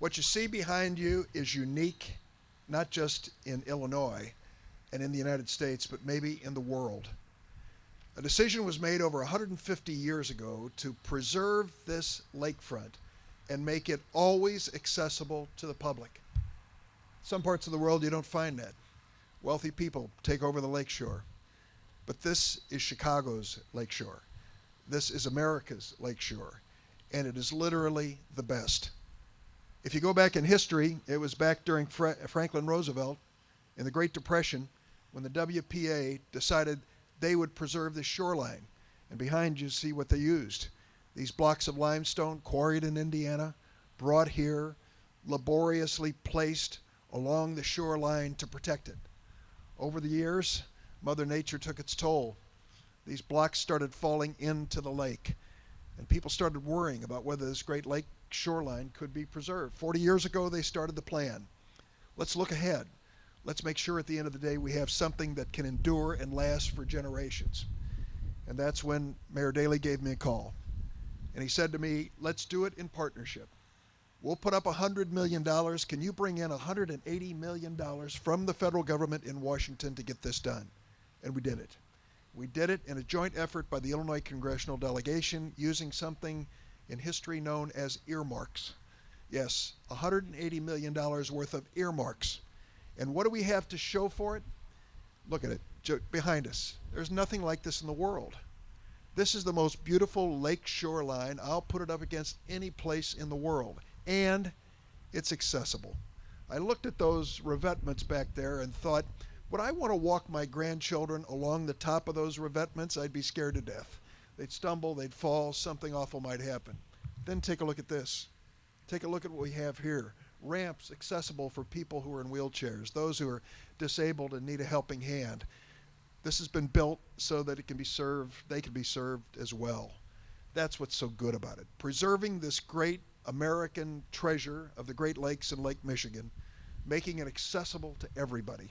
What you see behind you is unique, not just in Illinois and in the United States, but maybe in the world. A decision was made over 150 years ago to preserve this lakefront and make it always accessible to the public. Some parts of the world you don't find that. Wealthy people take over the lakeshore. But this is Chicago's lakeshore. This is America's lakeshore. And it is literally the best. If you go back in history, it was back during Franklin Roosevelt in the Great Depression when the WPA decided they would preserve the shoreline. And behind you see what they used. These blocks of limestone quarried in Indiana, brought here, laboriously placed along the shoreline to protect it. Over the years, Mother Nature took its toll. These blocks started falling into the lake, and people started worrying about whether this great lake shoreline could be preserved. 40 years ago, they started the plan. Let's look ahead. Let's make sure at the end of the day we have something that can endure and last for generations. And that's when Mayor Daley gave me a call. And he said to me, let's do it in partnership. We'll put up $100 million. Can you bring in $180 million from the federal government in Washington to get this done? And we did it. We did it in a joint effort by the Illinois congressional delegation using something in history known as earmarks. Yes, $180 million worth of earmarks. And what do we have to show for it? Look at it behind us. There's nothing like this in the world. This is the most beautiful lake shoreline. I'll put it up against any place in the world. And it's accessible. I looked at those revetments back there and thought, would I want to walk my grandchildren along the top of those revetments? I'd be scared to death. They'd stumble, they'd fall, something awful might happen. Then take a look at this. Take a look at what we have here. Ramps accessible for people who are in wheelchairs, those who are disabled and need a helping hand. This has been built so that it can be served, they can be served as well. That's what's so good about it. Preserving this great American treasure of the Great Lakes and Lake Michigan, making it accessible to everybody.